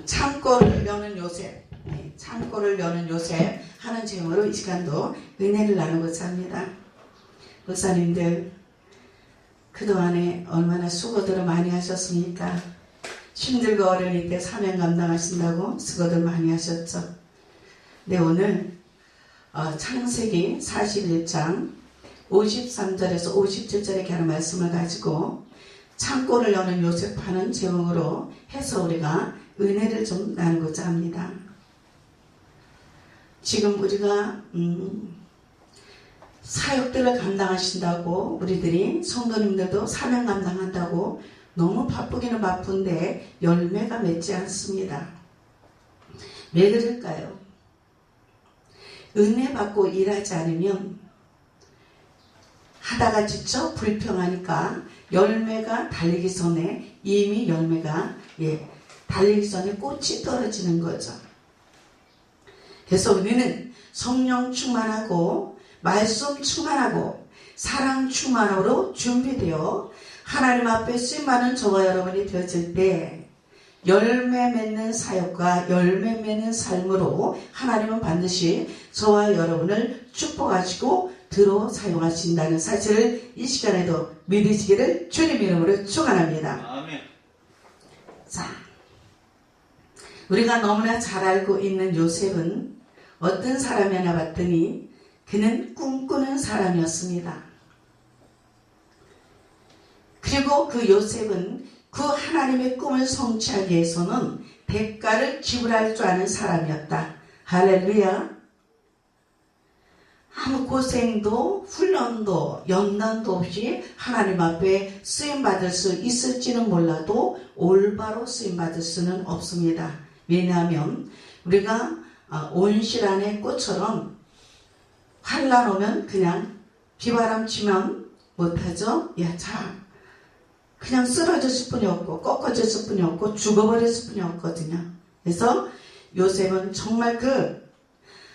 창고를 여는 요셉, 창고를 여는 요셉 하는 제목으로 이 시간도 은혜를 나누고자 합니다. 목사님들 그동안에 얼마나 수고들을 많이 하셨습니까? 힘들고 어려울 때 사명 감당하신다고 수고들 많이 하셨죠. 네, 오늘 창세기 41장 53절에서 57절에 하는 말씀을 가지고 창고를 여는 요셉 하는 제목으로 해서 우리가 은혜를 좀 나누고자 합니다. 지금 우리가 사역들을 감당하신다고 우리들이 성도님들도 사명 감당한다고 너무 바쁘기는 바쁜데 열매가 맺지 않습니다. 왜 그럴까요? 은혜 받고 일하지 않으면 하다가 지쳐 불평하니까 열매가 달리기 전에 이미 열매가 달리기 전에 꽃이 떨어지는 거죠. 그래서 우리는 성령 충만하고 말씀 충만하고 사랑 충만으로 준비되어 하나님 앞에 쓰임받는 저와 여러분이 되어질 때 열매 맺는 사역과 열매 맺는 삶으로 하나님은 반드시 저와 여러분을 축복하시고 들어 사용하신다는 사실을 이 시간에도 믿으시기를 주님 이름으로 축원합니다. 아멘. 자, 우리가 너무나 잘 알고 있는 요셉은 어떤 사람이었나 봤더니 그는 꿈꾸는 사람이었습니다. 그리고 그 요셉은 그 하나님의 꿈을 성취하기 위해서는 대가를 지불할 줄 아는 사람이었다. 할렐루야. 아무 고생도 훈련도 연단도 없이 하나님 앞에 쓰임받을 수 있을지는 몰라도 올바로 쓰임받을 수는 없습니다. 왜냐하면 우리가 온실 안의 꽃처럼 환란 오면 그냥 비바람 치면 못하죠. 그냥 쓰러졌을 뿐이 없고 꺾어졌을 뿐이 없고 죽어버렸을 뿐이 없거든요. 그래서 요셉은 정말 그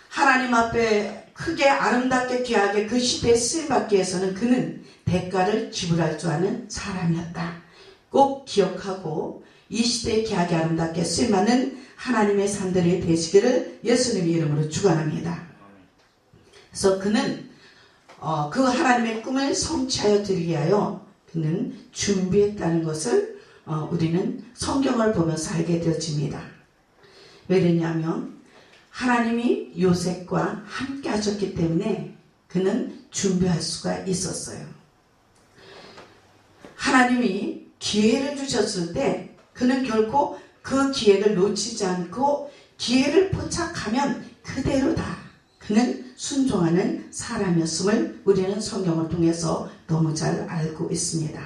하나님 앞에 크게 아름답게 귀하게 그 시대에 쓰임받기 위해서는 그는 대가를 지불할 줄 아는 사람이었다. 꼭 기억하고 이 시대에 귀하게 아름답게 쓰임받는 하나님의 산들이 되시기를 예수님의 이름으로 축원합니다. 그래서 그는 그 하나님의 꿈을 성취하여 드리기 위하여 그는 준비했다는 것을 우리는 성경을 보면서 알게 되어집니다. 왜냐하면 하나님이 요셉과 함께 하셨기 때문에 그는 준비할 수가 있었어요. 하나님이 기회를 주셨을 때 그는 결코 그 기회를 놓치지 않고 기회를 포착하면 그대로다. 그는 순종하는 사람이었음을 우리는 성경을 통해서 너무 잘 알고 있습니다.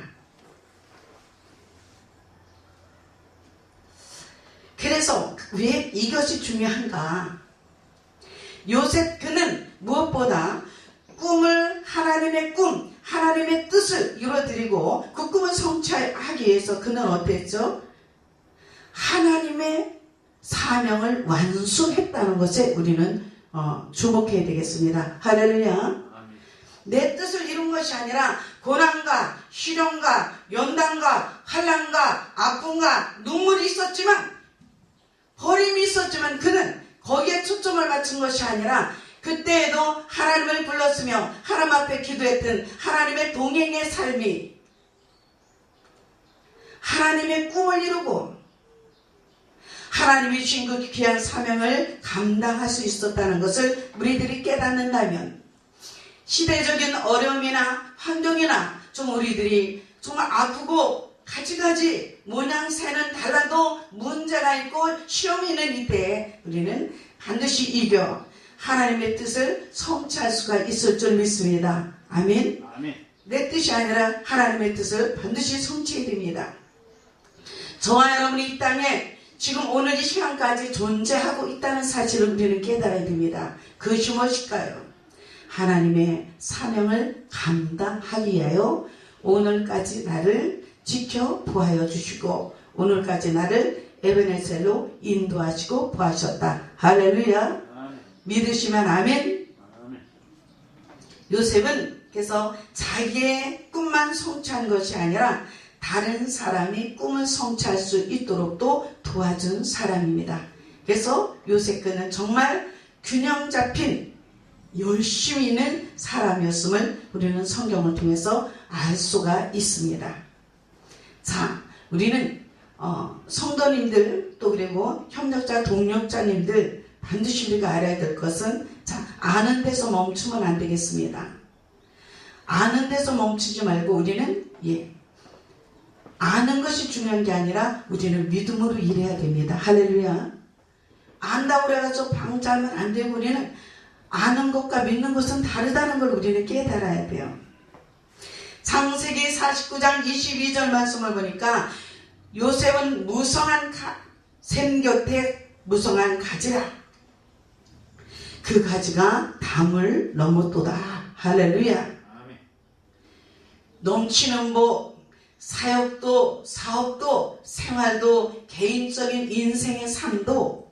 그래서 왜 이것이 중요한가? 요셉 그는 무엇보다 꿈을 하나님의 꿈, 하나님의 뜻을 이루어드리고 그 꿈을 성취하기 위해서 그는 어땠죠? 하나님의 사명을 완수했다는 것에 우리는 주목해야 되겠습니다. 할렐루야. 내 뜻을 이룬 것이 아니라 고난과 시련과 연단과 환난과 아픔과 눈물이 있었지만 버림이 있었지만 그는 거기에 초점을 맞춘 것이 아니라 그때에도 하나님을 불렀으며 하나님 앞에 기도했던 하나님의 동행의 삶이 하나님의 꿈을 이루고 하나님이 주신 그 귀한 사명을 감당할 수 있었다는 것을 우리들이 깨닫는다면 시대적인 어려움이나 환경이나 좀 우리들이 정말 아프고 가지가지 모양새는 달라도 문제가 있고 시험이 있는 이때에 우리는 반드시 이겨 하나님의 뜻을 성취할 수가 있을 줄 믿습니다. 아멘. 아멘. 내 뜻이 아니라 하나님의 뜻을 반드시 성취해야 됩니다. 저와 여러분이 이 땅에 지금 오늘 이 시간까지 존재하고 있다는 사실을 우리는 깨달아야 됩니다. 그것이 무엇일까요? 하나님의 사명을 감당하기 위하여 오늘까지 나를 지켜 보하여 주시고 오늘까지 나를 에베네셀로 인도하시고 보하셨다. 할렐루야. 아멘. 믿으시면 아멘. 아멘. 요셉은 그래서 자기의 꿈만 성취한 것이 아니라 다른 사람이 꿈을 성취할 수 있도록 또 도와준 사람입니다. 그래서 요셉은 정말 균형 잡힌 열심히 있는 사람이었음을 우리는 성경을 통해서 알 수가 있습니다. 자, 우리는 성도님들 또 그리고 협력자 동력자님들 반드시 우리가 알아야 될 것은 자, 아는 데서 멈추면 안 되겠습니다. 아는 데서 멈추지 말고 우리는 아는 것이 중요한 게 아니라 우리는 믿음으로 일해야 됩니다. 할렐루야. 안다고 그래가지고 방치하면 안 되고 우리는 아는 것과 믿는 것은 다르다는 걸 우리는 깨달아야 돼요. 창세기 49장 22절 말씀을 보니까 요셉은 무성한 샘 곁에 무성한 가지라. 그 가지가 담을 넘었도다. 할렐루야. 넘치는 사역도 사업도 생활도 개인적인 인생의 삶도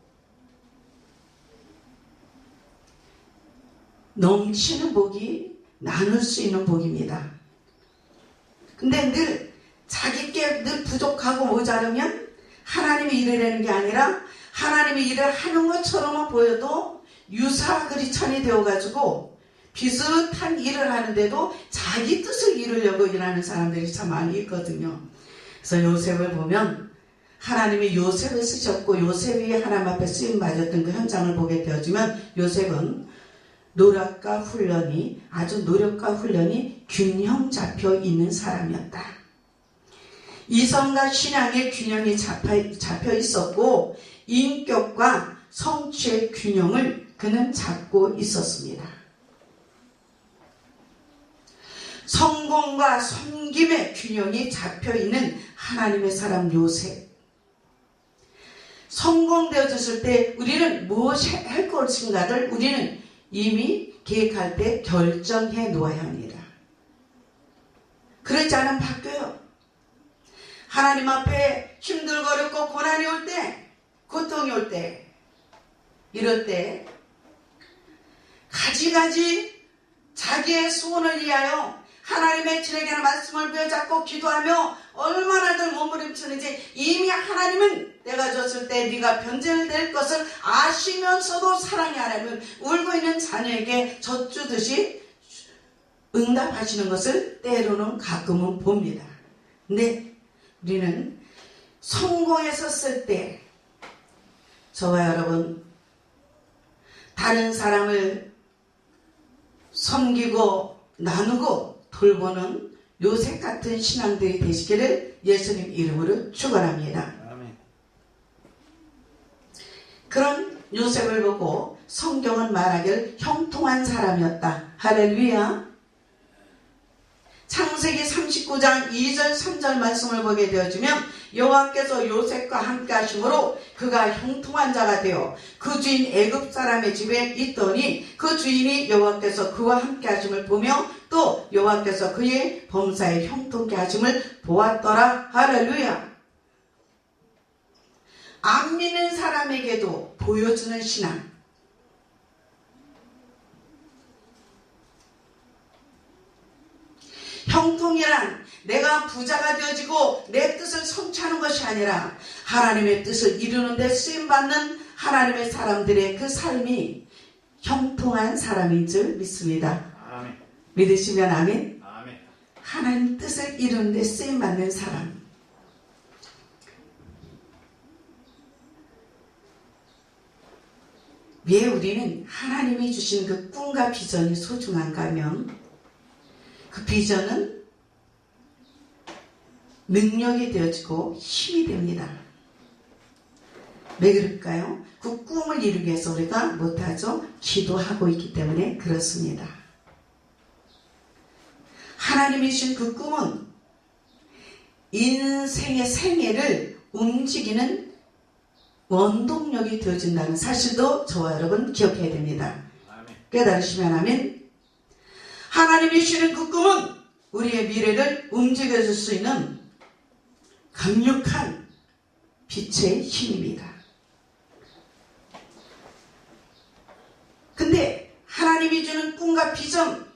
넘치는 복이 나눌 수 있는 복입니다. 근데 늘 자기께 늘 부족하고 모자르면 하나님이 일을 하는 게 아니라 하나님이 일을 하는 것처럼은 보여도 유사그리천이 되어가지고 비슷한 일을 하는데도 자기 뜻을 이루려고 일하는 사람들이 참 많이 있거든요. 그래서 요셉을 보면 하나님이 요셉을 쓰셨고 요셉이 하나님 앞에 쓰임 맞았던 그 현장을 보게 되어지면 요셉은 아주 노력과 훈련이 균형 잡혀 있는 사람이었다. 이성과 신앙의 균형이 잡혀 있었고 인격과 성취의 균형을 그는 잡고 있었습니다. 성공과 섬김의 균형이 잡혀있는 하나님의 사람 요셉. 성공되어졌을 때 우리는 무엇이 할 것인가를 우리는 이미 계획할 때 결정해 놓아야 합니다. 그렇지 않으면 바뀌어요. 하나님 앞에 힘들고 어렵고 고난이 올 때, 고통이 올 때, 이럴 때 가지가지 자기의 소원을 위하여 하나님의 진에게는 말씀을 배워잡고 기도하며 얼마나들 몸부림치는지 이미 하나님은 내가 줬을 때 네가 변절될 것을 아시면서도 사랑의 하나님은 울고 있는 자녀에게 젖주듯이 응답하시는 것을 때로는 가끔은 봅니다. 근데 우리는 성공했었을 때 저와 여러분 다른 사람을 섬기고 나누고 돌보는 요셉 같은 신앙들이 되시기를 예수님 이름으로 축원합니다. 아멘. 그런 요셉을 보고 성경은 말하길 형통한 사람이었다. 할렐루야. 창세기 39장 2절 3절 말씀을 보게 되어지면 여호와께서 요셉과 함께 하심으로 그가 형통한 자가 되어 그 주인 애굽 사람의 집에 있더니 그 주인이 여호와께서 그와 함께 하심을 보며 또 여호와께서 그의 범사에 형통케 하심을 보았더라. 할렐루야. 안 믿는 사람에게도 보여주는 신앙. 형통이란 내가 부자가 되어지고 내 뜻을 성취하는 것이 아니라 하나님의 뜻을 이루는 데 쓰임받는 하나님의 사람들의 그 삶이 형통한 사람인 줄 믿습니다. 아멘. 믿으시면 아멘. 아멘. 하나님 뜻을 이루는 데 쓰임받는 사람. 왜 우리는 하나님이 주신 그 꿈과 비전이 소중한가 하면 그 비전은 능력이 되어지고 힘이 됩니다. 왜 그럴까요? 그 꿈을 이루기 위해서 우리가 못하죠? 기도하고 있기 때문에 그렇습니다. 하나님이 주신 그 꿈은 인생의 생애를 움직이는 원동력이 되어준다는 사실도 저와 여러분 기억해야 됩니다. 깨달으시면 아멘. 하나님이 주시는 그 꿈은 우리의 미래를 움직여줄 수 있는 강력한 빛의 힘입니다. 근데 하나님이 주는 꿈과 비전,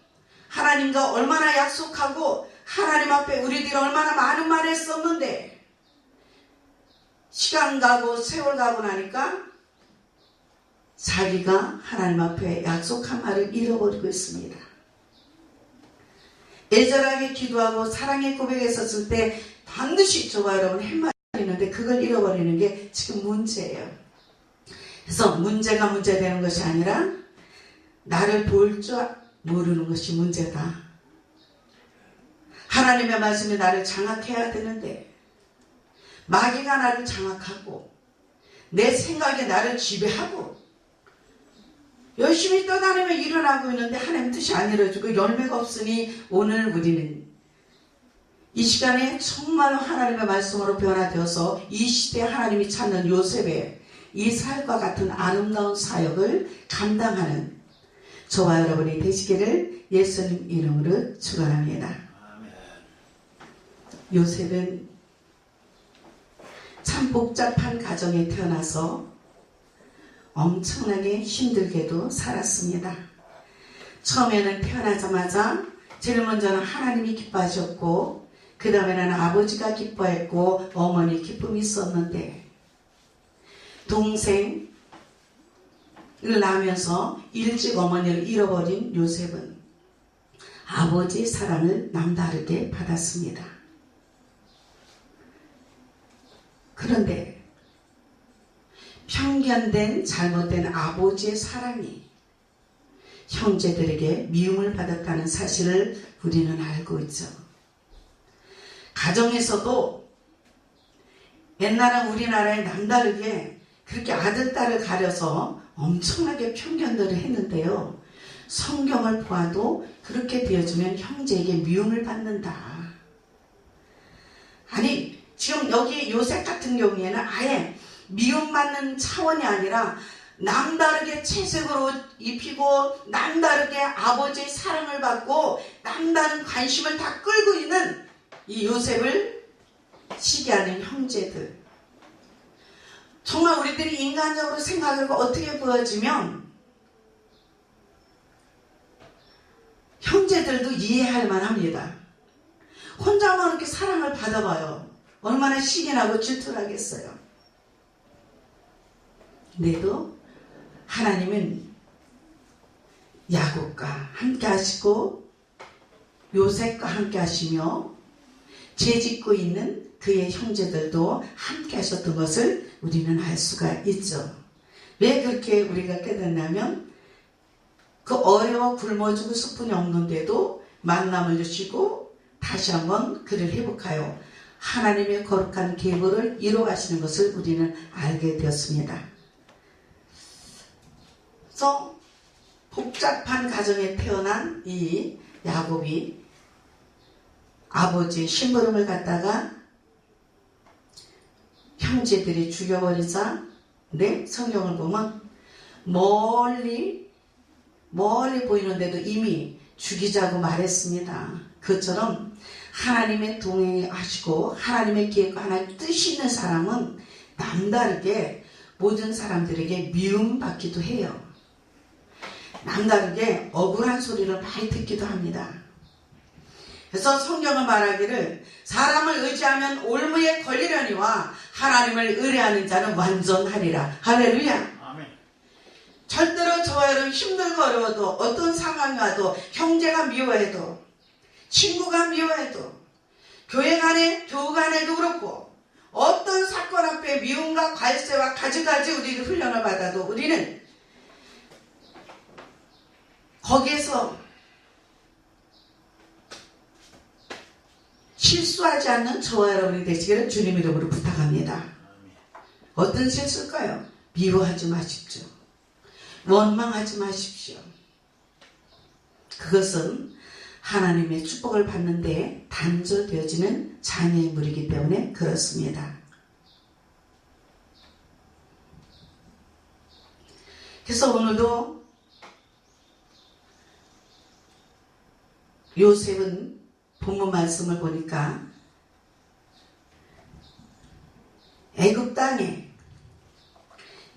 하나님과 얼마나 약속하고 하나님 앞에 우리들이 얼마나 많은 말을 했었는데 시간 가고 세월 가고 나니까 자기가 하나님 앞에 약속한 말을 잃어버리고 있습니다. 애절하게 기도하고 사랑의 고백했었을 때 반드시 저와 여러분 할 말이 있는데 그걸 잃어버리는 게 지금 문제예요. 그래서 문제가 문제되는 것이 아니라 나를 볼 줄 모르는 것이 문제다. 하나님의 말씀이 나를 장악해야 되는데 마귀가 나를 장악하고 내 생각이 나를 지배하고 열심히 떠다니며 일어나고 있는데 하나님 뜻이 안 이루어지고 열매가 없으니 오늘 우리는 이 시간에 정말 하나님의 말씀으로 변화되어서 이 시대에 하나님이 찾는 요셉의 이스라엘과 같은 아름다운 사역을 감당하는 저와 여러분이 되시기를 예수님 이름으로 축원합니다. 요셉은 참 복잡한 가정에 태어나서 엄청나게 힘들게도 살았습니다. 처음에는 태어나자마자 제일 먼저는 하나님이 기뻐하셨고 그 다음에는 아버지가 기뻐했고 어머니 기쁨이 있었는데 동생을 낳으면서 일찍 어머니를 잃어버린 요셉은 아버지의 사랑을 남다르게 받았습니다. 그런데 편견된 잘못된 아버지의 사랑이 형제들에게 미움을 받았다는 사실을 우리는 알고 있죠. 가정에서도 옛날은 우리나라에 남다르게 그렇게 아들, 딸을 가려서 엄청나게 편견들을 했는데요. 성경을 보아도 그렇게 되어주면 형제에게 미움을 받는다. 아니 지금 여기 요셉 같은 경우에는 아예 미움받는 차원이 아니라 남다르게 채색을 옷 입히고 남다르게 아버지의 사랑을 받고 남다른 관심을 다 끌고 있는 이 요셉을 시기하는 형제들. 정말 우리들이 인간적으로 생각하고 어떻게 보여지면 형제들도 이해할 만합니다. 혼자만 이렇게 사랑을 받아봐요. 얼마나 시기 나고 질투를 하겠어요. 그래도 하나님은 야곱과 함께 하시고 요셉과 함께 하시며 죄짓고 있는 그의 형제들도 함께 하셨던 것을 우리는 알 수가 있죠. 왜 그렇게 우리가 깨닫냐면 그 어려워 굶어 죽을 수뿐이 없는데도 만남을 주시고 다시 한번 그를 회복하여 하나님의 거룩한 계보를 이루어가시는 것을 우리는 알게 되었습니다. 그래서 복잡한 가정에 태어난 이 야곱이 아버지의 심부름을 갖다가 형제들이 죽여버리자 성경을 보면 멀리 보이는데도 이미 죽이자고 말했습니다. 그처럼 하나님의 동행하시고 하나님의 계획과 하나님의 뜻이 있는 사람은 남다르게 모든 사람들에게 미움받기도 해요. 남다르게 억울한 소리를 많이 듣기도 합니다. 그래서 성경은 말하기를 사람을 의지하면 올무에 걸리려니와 하나님을 의뢰하는 자는 완전하리라. 할렐루야. 아멘. 절대로 저와 여러분 힘들고 어려워도 어떤 상황이 와도 형제가 미워해도 친구가 미워해도 교회 간에 교우 간에도 그렇고 어떤 사건 앞에 미움과 관세와 가지가지 우리를 훈련을 받아도 우리는 거기에서 실수하지 않는 저와 여러분이 되시기를 주님 이름으로 부탁합니다. 어떤 실수일까요? 미워하지 마십시오. 원망하지 마십시오. 그것은 하나님의 축복을 받는데 단절되어지는 장애의 물이기 때문에 그렇습니다. 그래서 오늘도 요셉은 본문 말씀을 보니까 애굽 땅에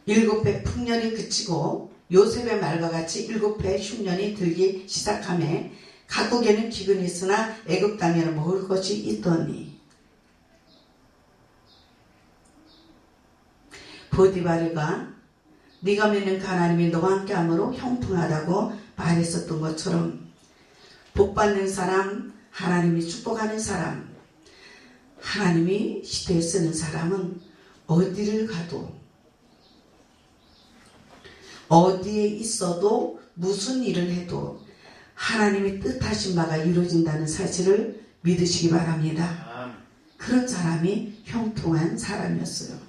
7배 풍년이 그치고 요셉의 말과 같이 7배 흉년이 들기 시작하며 각국에는 기근이 있으나 애굽 땅에는 먹을 것이 있더니. 보디바르가 네가 믿는 하나님이 너와 함께함으로 형통하다고 말했었던 것처럼 복받는 사람, 하나님이 축복하는 사람, 하나님이 시대에 쓰는 사람은 어디를 가도 어디에 있어도 무슨 일을 해도 하나님이 뜻하신 바가 이루어진다는 사실을 믿으시기 바랍니다. 그런 사람이 형통한 사람이었어요.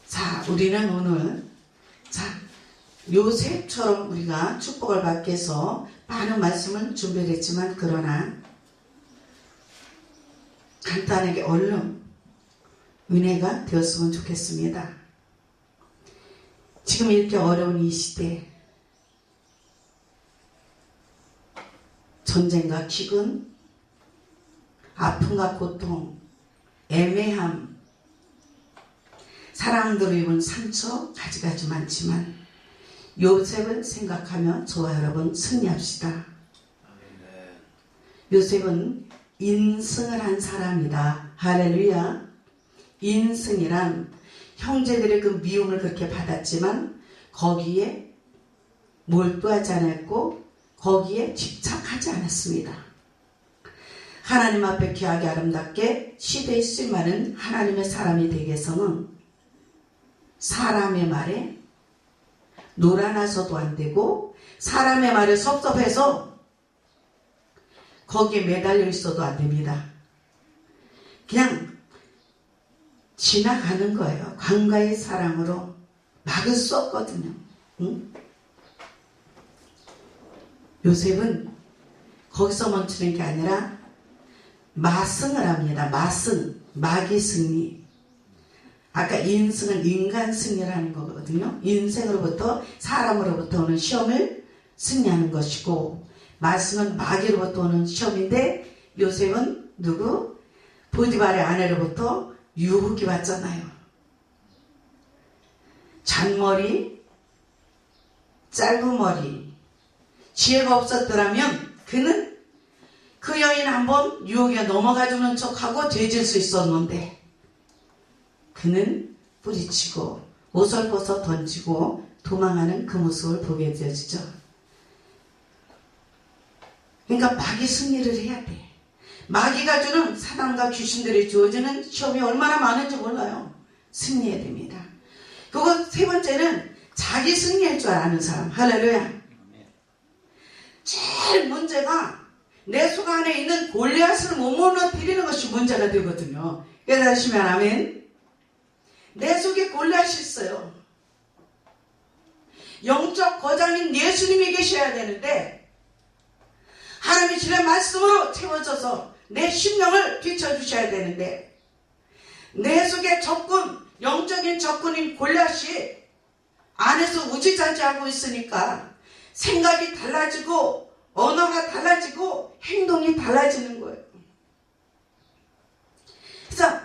자, 우리는 오늘 요셉처럼 우리가 축복을 받기 위해서 많은 말씀을 준비를 했지만 그러나 간단하게 얼른 은혜가 되었으면 좋겠습니다. 지금 이렇게 어려운 이 시대, 전쟁과 기근, 아픔과 고통, 애매함, 사람들로 입은 상처 가지가지 많지만 요셉을 생각하며 저와 여러분 승리합시다. 요셉은 인승을 한 사람이다. 할렐루야. 인승이란 형제들의 그 미움을 그렇게 받았지만 거기에 몰두하지 않았고 거기에 집착하지 않았습니다. 하나님 앞에 귀하게 아름답게 시대에 쓰임하는 하나님의 사람이 되기 위해서는 사람의 말에 놀아나서도 안 되고 사람의 말에 섭섭해서 거기에 매달려 있어도 안 됩니다. 그냥 지나가는 거예요. 광가의 사랑으로 막을 수 없거든요. 응? 요셉은 거기서 멈추는 게 아니라 마승을 합니다. 마승, 마귀 승리. 아까 인승은 인간 승리라는 거거든요. 인생으로부터 사람으로부터 오는 시험을 승리하는 것이고 마승은 마귀로부터 오는 시험인데 요셉은 누구? 보디발의 아내로부터 유혹이 왔잖아요. 잔머리, 짧은 머리, 지혜가 없었더라면 그는 그 여인 한번 유혹에 넘어가주는 척하고 죄질 수 있었는데 그는 뿌리치고 옷을 벗어 던지고 도망하는 그 모습을 보게 되어지죠. 그러니까 마귀 승리를 해야 돼. 마귀가 주는 사단과 귀신들이 주어지는 시험이 얼마나 많은지 몰라요. 승리해야 됩니다. 그리고 세 번째는 자기 승리할 줄 아는 사람. 할렐루야. 제일 문제가 내 속 안에 있는 골리앗을 못 무너뜨리는 것이 문제가 되거든요. 깨달으시면 아멘. 내 속에 골리앗이 있어요. 영적 거장인 예수님이 계셔야 되는데 하나님이 주의 말씀으로 채워져서 내 심령을 비춰주셔야 되는데 내 속에 적군, 영적인 적군인 골리앗이 안에서 우지자지하고 있으니까 생각이 달라지고 언어가 달라지고 행동이 달라지는 거예요. 그래서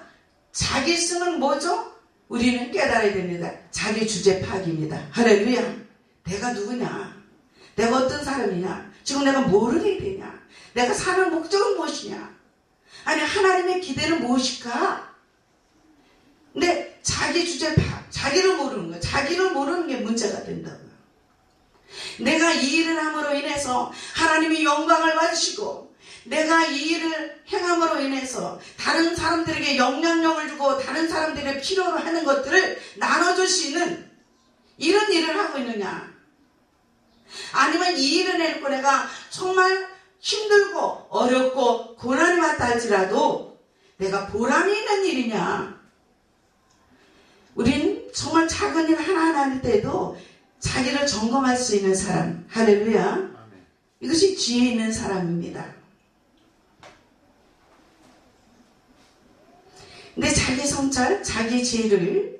자기 승은 뭐죠? 우리는 깨달아야 됩니다. 자기 주제 파악입니다. 할렐루야. 내가 누구냐? 내가 어떤 사람이냐? 지금 내가 뭐를 해야 되냐? 내가 사는 목적은 무엇이냐? 아니 하나님의 기대는 무엇일까? 근데 자기 주제 파악, 자기를 모르는 거예요. 자기를 모르는 게 문제가 된다고요. 내가 이 일을 함으로 인해서 하나님이 영광을 받으시고 내가 이 일을 행함으로 인해서 다른 사람들에게 영향력을 주고 다른 사람들의 필요로 하는 것들을 나눠줄 수 있는 이런 일을 하고 있느냐? 아니면 이 일을 해놓고 내가 정말 힘들고 어렵고 고난이 왔다 할지라도 내가 보람이 있는 일이냐? 우린 정말 작은 일 하나하나 할 때도 자기를 점검할 수 있는 사람. 할렐루야. 이것이 지혜 있는 사람입니다. 근데 자기 성찰, 자기 지혜를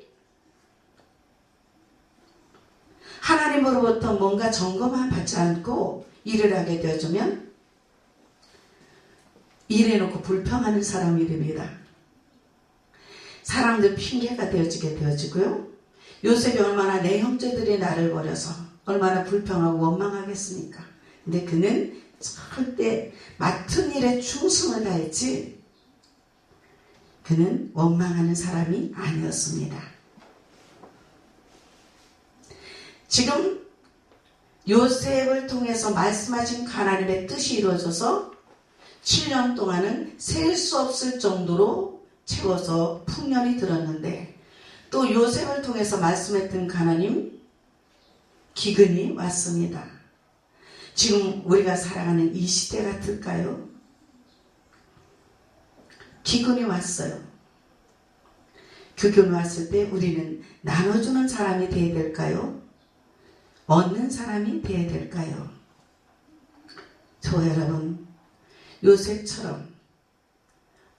하나님으로부터 뭔가 점검만 받지 않고 일을 하게 되어주면 일해놓고 불평하는 사람이 됩니다. 사람들 핑계가 되어지게 되어지고요. 요셉이 얼마나 내 형제들이 나를 버려서 얼마나 불평하고 원망하겠습니까? 근데 그는 절대 맡은 일에 충성을 다했지 그는 원망하는 사람이 아니었습니다. 지금 요셉을 통해서 말씀하신 하나님의 뜻이 이루어져서 7년 동안은 셀 수 없을 정도로 채워서 풍년이 들었는데 또 요셉을 통해서 말씀했던 하나님 기근이 왔습니다. 지금 우리가 살아가는 이 시대 같을까요? 기근이 왔어요. 기근이 왔을 때 우리는 나눠주는 사람이 되어야 될까요? 얻는 사람이 되어야 될까요? 저 여러분, 요셉처럼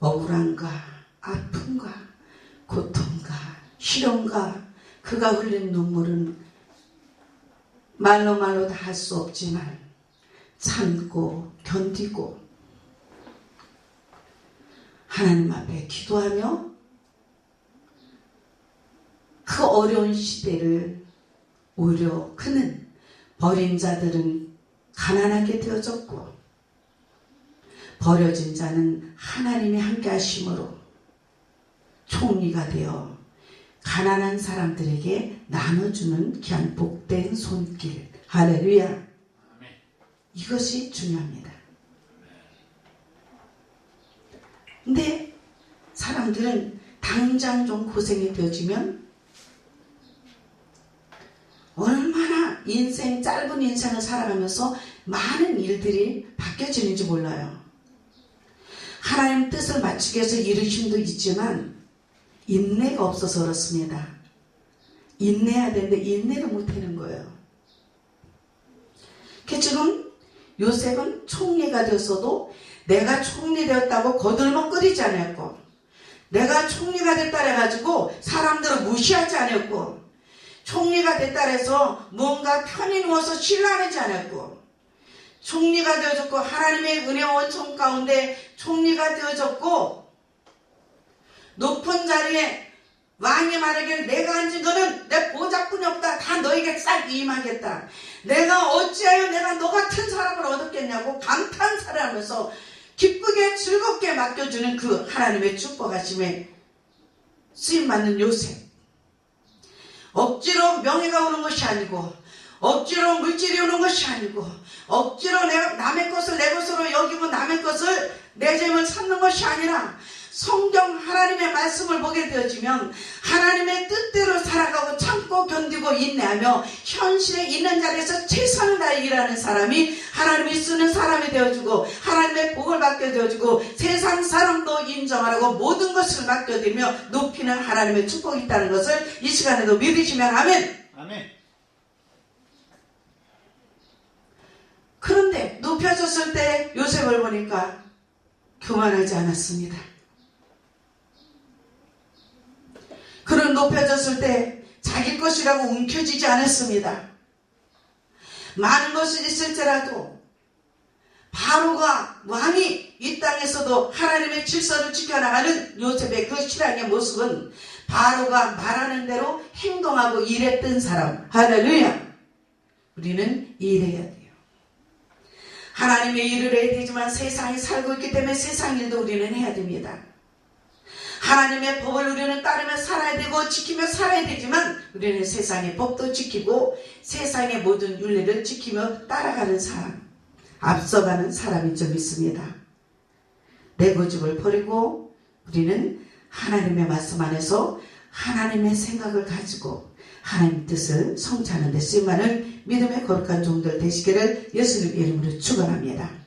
억울함과 아픔과 고통과 시련과 그가 흘린 눈물은 말로 다 할 수 없지만 참고 견디고 하나님 앞에 기도하며 그 어려운 시대를 오히려 그는 버린 자들은 가난하게 되어졌고 버려진 자는 하나님이 함께 하심으로 총리가 되어 가난한 사람들에게 나눠주는 귀한 복된 손길. 할렐루야. 이것이 중요합니다. 근데 사람들은 당장 좀 고생이 되어지면 얼마나 짧은 인생을 살아가면서 많은 일들이 바뀌어지는지 몰라요. 하나님 뜻을 맞추기 위해서 이루심도 있지만 인내가 없어서 그렇습니다. 인내해야 되는데 인내를 못하는 거예요. 지금 요셉은 총리가 되었어도 내가 총리 되었다고 거들먹거리지 않았고 내가 총리가 됐다 해가지고 사람들을 무시하지 않았고 총리가 됐다 해서 뭔가 편히 누워서 신라하지 않았고 총리가 되어졌고 하나님의 은혜 원청 가운데 총리가 되어졌고 높은 자리에 왕이 말하기를 내가 앉은 거는 내 보좌뿐이 없다. 다 너에게 싹 임하겠다. 내가 어찌하여 내가 너 같은 사람을 얻었겠냐고 감탄사를 하면서 기쁘게 즐겁게 맡겨주는 그 하나님의 축복하심에 쓰임받는 요셉. 억지로 명예가 오는 것이 아니고 억지로 물질이 오는 것이 아니고 억지로 내가 남의 것을 내 것으로 여기고 남의 것을 내 재물 삼는 것이 아니라 성경 하나님의 말씀을 보게 되어지면 하나님의 뜻대로 살아가고 참고 견디고 인내하며 현실에 있는 자리에서 최선을 다해 일하는 사람이 하나님이 쓰는 사람이 되어주고 하나님의 복을 받게 되어주고 세상 사람도 인정하라고 모든 것을 맡겨드리며 높이는 하나님의 축복이 있다는 것을 이 시간에도 믿으시면 아멘. 아멘. 그런데 높여졌을 때 요셉을 보니까 교만하지 않았습니다. 그런 높여졌을 때 자기 것이라고 움켜쥐지 않았습니다. 많은 것이 있을지라도 바로가 왕이 이 땅에서도 하나님의 질서를 지켜나가는 요셉의 그 신앙의 모습은 바로가 말하는 대로 행동하고 일했던 사람. 할렐루야. 우리는 일해야 돼요. 하나님의 일을 해야 되지만 세상에 살고 있기 때문에 세상 일도 우리는 해야 됩니다. 하나님의 법을 우리는 따르며 살아야 되고 지키며 살아야 되지만 우리는 세상의 법도 지키고 세상의 모든 윤리를 지키며 따라가는 사람, 앞서가는 사람이 좀 있습니다. 내 고집을 버리고 우리는 하나님의 말씀 안에서 하나님의 생각을 가지고 하나님 뜻을 성취하는 데 쓰임받는 믿음의 거룩한 종들 되시기를 예수님 이름으로 축원합니다.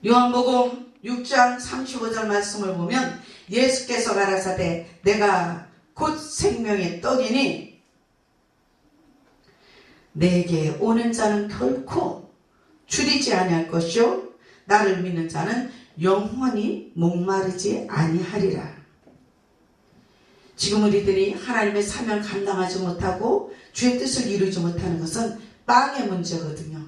요한복음 6장 35절 말씀을 보면 예수께서 가라사대 내가 곧 생명의 떡이니 내게 오는 자는 결코 줄이지 아니할 것이요 나를 믿는 자는 영원히 목마르지 아니하리라. 지금 우리들이 하나님의 사명 감당하지 못하고 주의 뜻을 이루지 못하는 것은 빵의 문제거든요.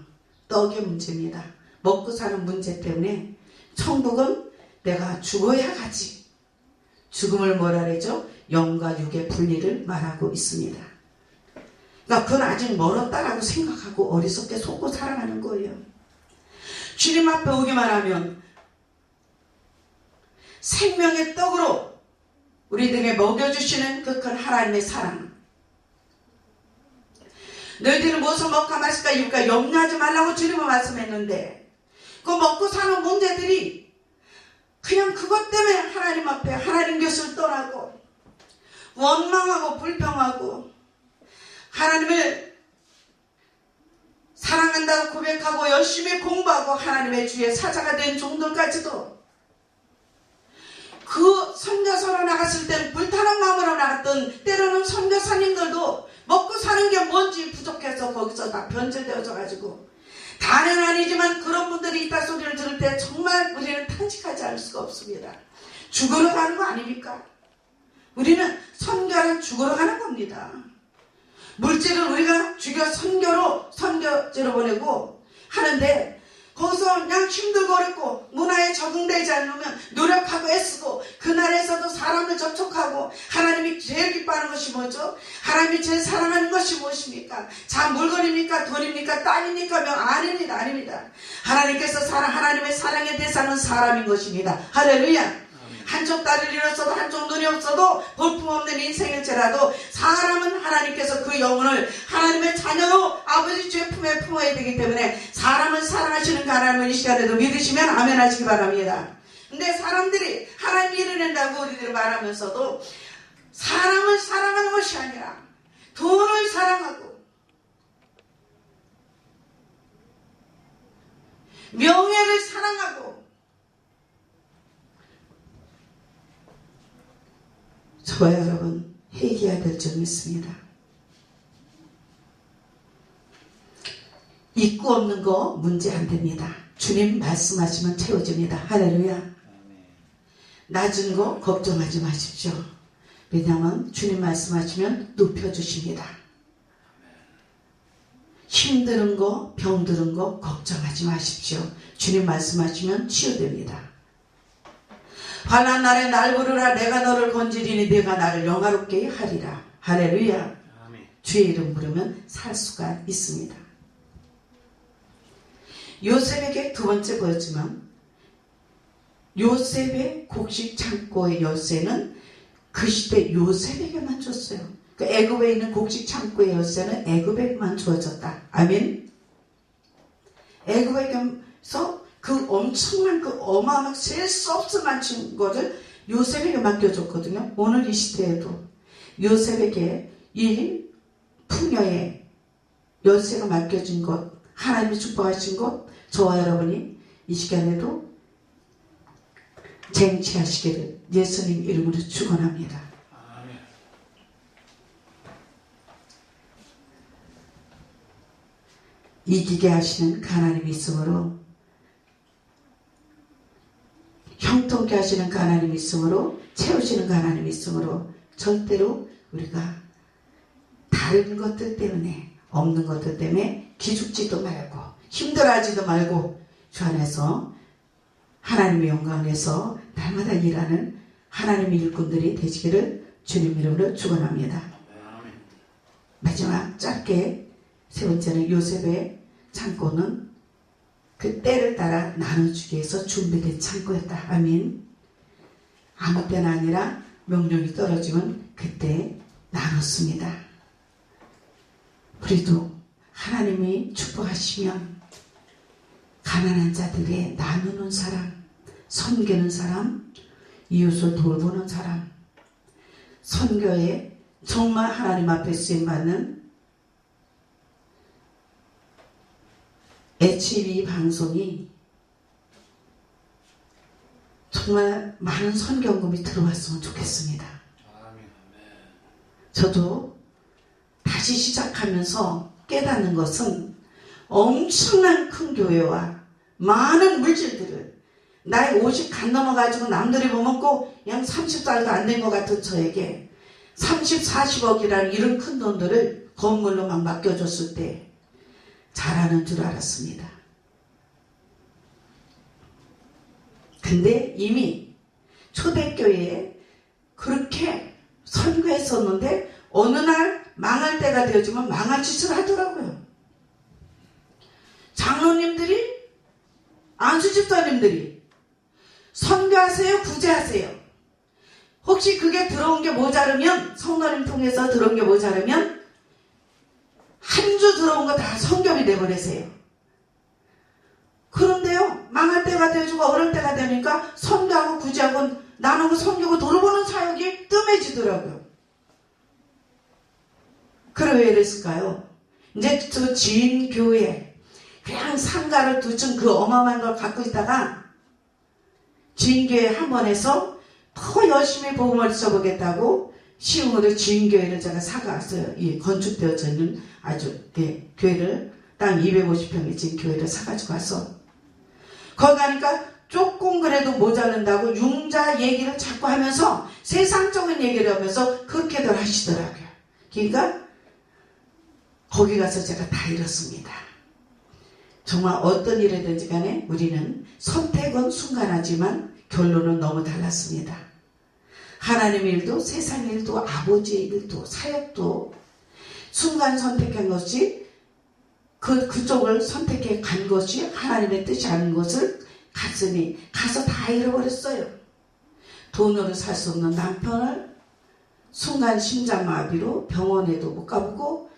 떡의 문제입니다. 먹고 사는 문제 때문에 천국은 내가 죽어야 가지. 죽음을 뭐라 그러죠? 영과 육의 분리를 말하고 있습니다. 그러니까 그건 아직 멀었다라고 생각하고 어리석게 속고 살아가는 거예요. 주님 앞에 오기만 하면 생명의 떡으로 우리들에게 먹여주시는 그 큰 하나님의 사랑. 너희들은 무엇을 먹까 마실까 입을까 염려하지 말라고 주님은 말씀했는데 그 먹고 사는 문제들이 그냥 그것 때문에 하나님 앞에 하나님 곁을 떠나고 원망하고 불평하고 하나님을 사랑한다고 고백하고 열심히 공부하고 하나님의 주의 사자가 된 종들까지도 그 선교사로 나갔을 땐 불타는 마음으로 나갔던 때로는 선교사님들도 먹고 사는 게 뭔지 부족해서 거기서 다 변질되어져 가지고 다는 아니지만 그런 분들이 있다 소리를 들을 때 정말 우리는 탄식하지 않을 수가 없습니다. 죽으러 가는 거 아닙니까? 우리는 선교는 죽으러 가는 겁니다. 물질을 우리가 죽여 선교지로 보내고 하는데 거기서 그냥 힘들고 어렵고 문화에 적응되지 않으면 노력하고 애쓰고 그 나라에서도 사람을 접촉하고 하나님이 제일 기뻐하는 것이 뭐죠? 하나님이 제일 사랑하는 것이 무엇입니까? 자, 물건입니까? 돈입니까? 땅입니까? 아닙니다. 하나님께서 하나님의 사랑의 대상은 사람인 것입니다. 할렐루야. 한쪽 다리를 잃었어도 한쪽 눈이 없어도 볼품없는 인생일지라도 사람은 하나님께서 그 영혼을 하나님의 자녀로 아버지 주의 품에 품어야 되기 때문에 사람은 사랑하시는 그 하나님을 이 시간에도 믿으시면 아멘 하시기 바랍니다. 근데 사람들이 하나님 이뤄낸다고 우리들 말하면서도 사람을 사랑하는 것이 아니라 돈을 사랑하고 명예를 사랑하고 저와 여러분 회개해야 될 점이 있습니다. 있고 없는 거 문제 안 됩니다. 주님 말씀하시면 채워집니다. 할렐루야. 낮은 거 걱정하지 마십시오. 왜냐하면 주님 말씀하시면 높여주십니다. 힘든 거 병든 거 걱정하지 마십시오. 주님 말씀하시면 치유됩니다. 환난 날에 날 부르라. 내가 너를 건지리니 내가 나를 영화롭게 하리라. 할렐루야. 아멘. 주의 이름 부르면 살 수가 있습니다. 요셉에게 두 번째 보였지만 요셉의 곡식 창고의 열쇠는 그 시대 요셉에게만 줬어요. 그 애굽에 있는 곡식 창고의 열쇠는 애굽에게만 주어졌다. 아멘. 애굽에게서 그 엄청난 그 어마어마하게 셀 수 없을 만큼 것을 요셉에게 맡겨줬거든요. 오늘 이 시대에도 요셉에게 이 풍요의 열쇠가 맡겨진 것, 하나님이 축복하신 것, 저와 여러분이 이 시간에도 쟁취하시기를 예수님 이름으로 축원합니다. 이기게 하시는 그 하나님이 있으므로 형통케 하시는 그 하나님이 있으므로 채우시는 그 하나님이 있으므로 절대로 우리가 다른 것들 때문에 없는 것들 때문에 기죽지도 말고 힘들어하지도 말고 주 안에서 하나님의 영광을 내서 날마다 일하는 하나님의 일꾼들이 되시기를 주님 이름으로 축원합니다. 마지막 짧게 세 번째는 요셉의 창고는 그 때를 따라 나눠주기 위해서 준비된 창고였다. 아멘. 아무 때나 아니라 명령이 떨어지면 그때 나눴습니다. 우리도 하나님이 축복하시면 가난한 자들에게 나누는 사람, 섬기는 사람, 이웃을 돌보는 사람, 선교에 정말 하나님 앞에 쓰임받는 HB 방송이 정말 많은 선경금이 들어왔으면 좋겠습니다. 저도 다시 시작하면서 깨닫는 것은 엄청난 큰 교회와 많은 물질들을 나이 50 간 넘어가지고 남들이 보면 꼭 그냥 30살도 안 된 것 같은 저에게 30, 40억이라는 이런 큰 돈들을 건물로 막 맡겨줬을 때 잘하는 줄 알았습니다. 근데 이미 초대교회에 그렇게 선교했었는데 어느 날 망할 때가 되어지면 망할 짓을 하더라고요. 장로님들이, 안수집사님들이 선교하세요, 구제하세요. 혹시 그게 들어온 게 모자르면, 성도님 통해서 들어온 게 모자르면 한 주 들어온 거 다 선교비 내보내세요. 그런데요, 망할 때가 되어지고 어려울 때가 되니까 선교하고 구제하고 나누고 섬기고 돌아보는 사역이 뜸해지더라고요. 그래 왜 이랬을까요? 이제 저 지인교회 그냥 상가를 두층 그 어마어마한 걸 갖고 있다가 지인교회 한 번 해서 더 열심히 복음을 써보겠다고 시흥으로 지인교회를 제가 사갔어요. 이 건축되어져 있는 아주 교회를 땅 250평의 지인교회를 사가지고 와서 거기 가니까 조금 그래도 모자른다고 융자 얘기를 자꾸 하면서 세상적인 얘기를 하면서 그렇게들 하시더라고요. 그러니까 거기 가서 제가 다 잃었습니다. 정말 어떤 일이든지 간에 우리는 선택은 순간하지만 결론은 너무 달랐습니다. 하나님의 일도 세상 일도 아버지의 일도 사역도 순간 선택한 것이 그쪽을 선택해 간 것이 하나님의 뜻이 아닌 것을 갔으니 가서 다 잃어버렸어요. 돈으로 살 수 없는 남편을 순간 심장마비로 병원에도 못 가보고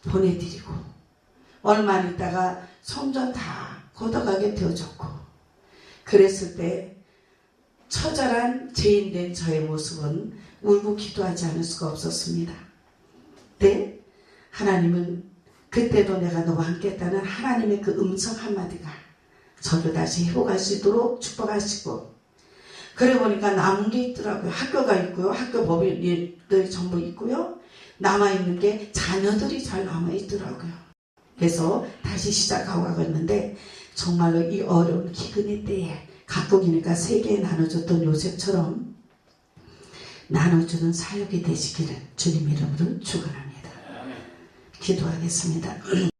보내드리고 얼마 안 있다가 성전 다 걷어가게 되어졌고 그랬을 때 처절한 죄인된 저의 모습은 울고 기도하지 않을 수가 없었습니다. 네? 하나님은 그때도 내가 너와 함께 했다는 하나님의 그 음성 한마디가 저를 다시 회복할 수 있도록 축복하시고 그래 보니까 남은 게 있더라고요. 학교가 있고요. 학교 법인들이 전부 있고요. 남아있는 게 자녀들이 잘 남아있더라고요. 그래서 다시 시작하고 가고 있는데 정말로 이 어려운 기근의 때에 각국이니까 세계에 나눠줬던 요셉처럼 나눠주는 사역이 되시기를 주님 이름으로 축원합니다. 기도하겠습니다.